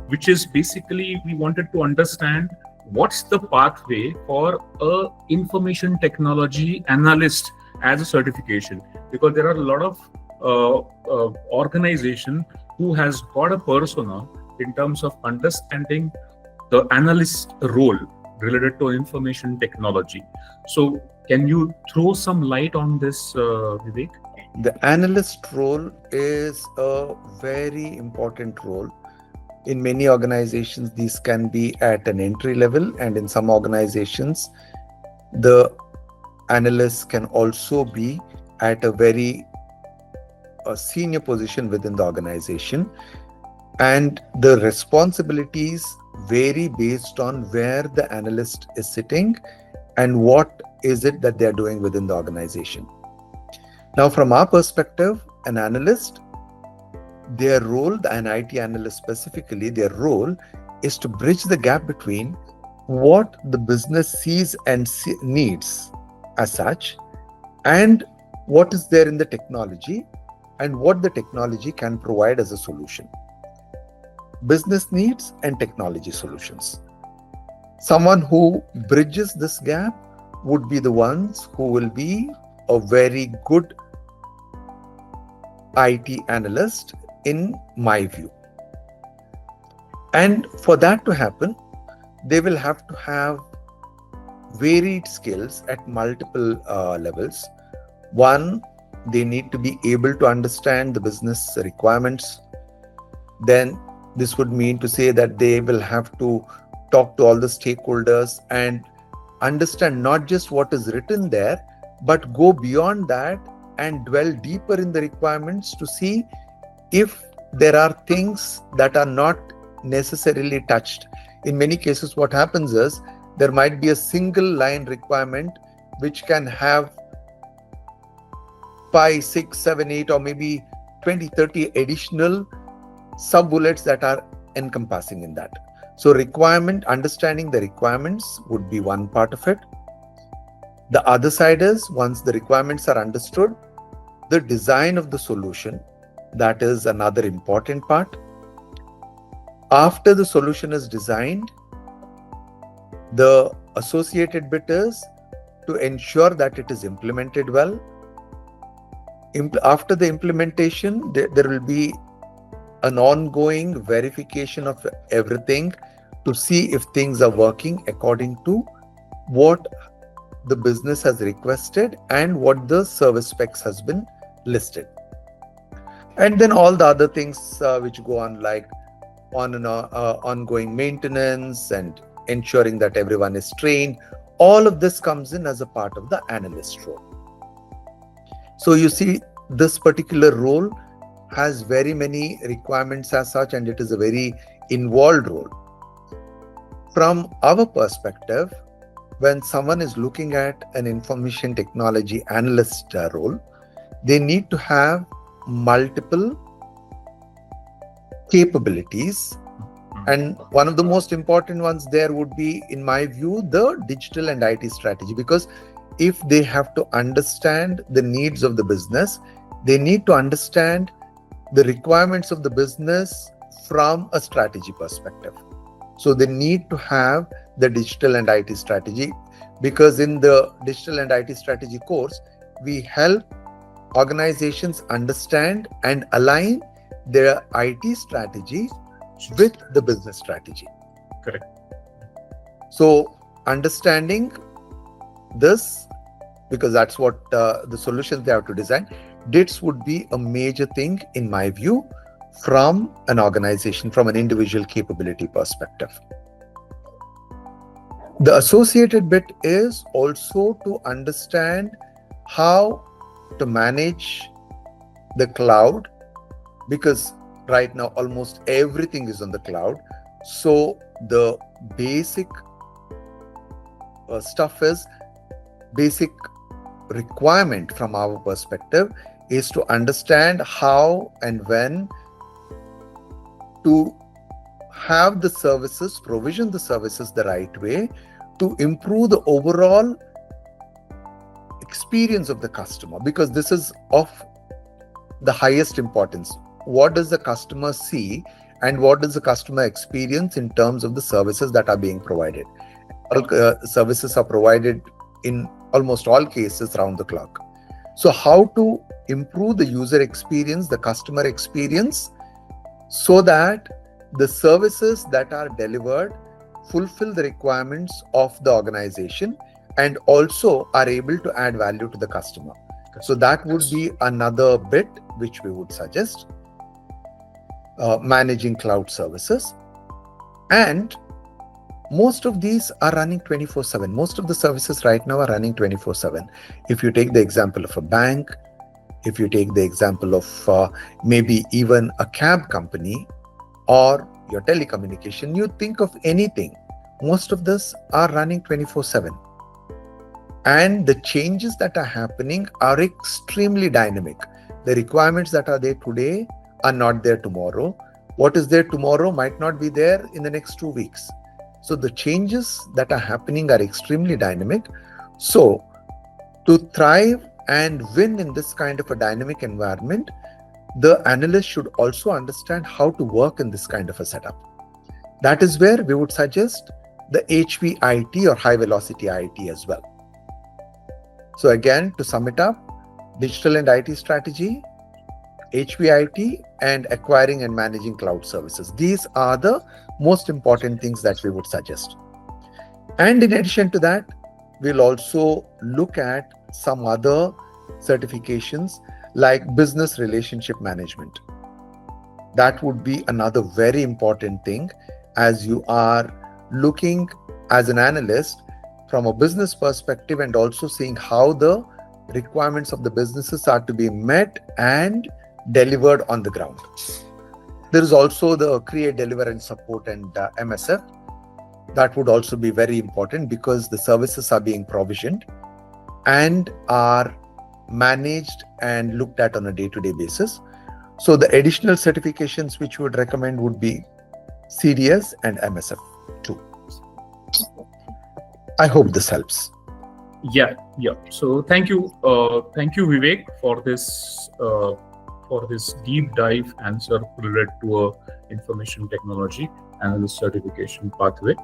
which is basically we wanted to understand what's the pathway for a information technology analyst as a certification, because there are a lot of organization who has got a persona in terms of understanding the analyst role related to information technology. So can you throw some light on this, Vivek? The analyst role is a very important role. In many organizations, these can be at an entry level, and in some organizations, the analysts can also be at a very senior position within the organization. And the responsibilities vary based on where the analyst is sitting and what is it that they are doing within the organization. Now, from our perspective, an analyst, their role, an IT analyst specifically, their role is to bridge the gap between what the business sees and needs as such, and what is there in the technology, and what the technology can provide as a solution. Business needs and technology solutions. Someone who bridges this gap would be the ones who will be a very good IT analyst, in my view. And for that to happen, they will have to have varied skills at multiple levels. One, they need to be able to understand the business requirements. Then this would mean to say that they will have to talk to all the stakeholders and understand not just what is written there, but go beyond that and dwell deeper in the requirements to see if there are things that are not necessarily touched. In many cases, what happens is there might be a single line requirement which can have 5, 6, 7, 8, or maybe 20, 30 additional sub-bullets that are encompassing in that. So understanding the requirements would be one part of it. The other side is, once the requirements are understood, the design of the solution, that is another important part. After the solution is designed, the associated bit is to ensure that it is implemented well. After the implementation, there will be an ongoing verification of everything to see if things are working according to what the business has requested and what the service specs has been listed. And then all the other things which go on, like ongoing maintenance and ensuring that everyone is trained. All of this comes in as a part of the analyst role. So you see, this particular role has very many requirements as such, and it is a very involved role. From our perspective, when someone is looking at an information technology analyst role, they need to have multiple capabilities. And one of the most important ones there would be, in my view, the digital and IT strategy. Because if they have to understand the needs of the business, they need to understand the requirements of the business from a strategy perspective. So they need to have the digital and IT strategy, because in the digital and IT strategy course, we help organizations understand and align their IT strategy with the business strategy. Correct. So understanding this, because that's what the solutions they have to design, DITS would be a major thing in my view from an organization, from an individual capability perspective. The associated bit is also to understand how to manage the cloud, because right now almost everything is on the cloud. So the basic stuff is, basic requirement from our perspective is to understand how and when to have the services, provision the services the right way to improve the overall experience of the customer, because this is of the highest importance. What does the customer see and what is the customer experience in terms of the services that are being provided. All services are provided in almost all cases round the clock. So how to improve the user experience, the customer experience, so that the services that are delivered fulfill the requirements of the organization and also are able to add value to the customer. So that would be another bit which we would suggest. Managing cloud services. And most of these are running 24/7. Most of the services right now are running 24/7. If you take the example of a bank, if you take the example of maybe even a cab company or your telecommunication, you think of anything, most of this are running 24/7. And the changes that are happening are extremely dynamic. The requirements that are there today are not there tomorrow. What is there tomorrow might not be there in the next 2 weeks. So the changes that are happening are extremely dynamic. So to thrive and win in this kind of a dynamic environment, the analyst should also understand how to work in this kind of a setup. That is where we would suggest the HVIT or high velocity IT as well. So again, to sum it up, digital and IT strategy, HVIT, and acquiring and managing cloud services. These are the most important things that we would suggest. And in addition to that, we'll also look at some other certifications like business relationship management. That would be another very important thing as you are looking as an analyst from a business perspective and also seeing how the requirements of the businesses are to be met and delivered on the ground. There is also the create, deliver, and support and MSF. That would also be very important because the services are being provisioned and are managed and looked at on a day-to-day basis. So the additional certifications which we would recommend would be CDS and MSF too. I hope this helps. Yeah. So thank you, Vivek, for this deep dive answer related to a information technology analyst certification pathway.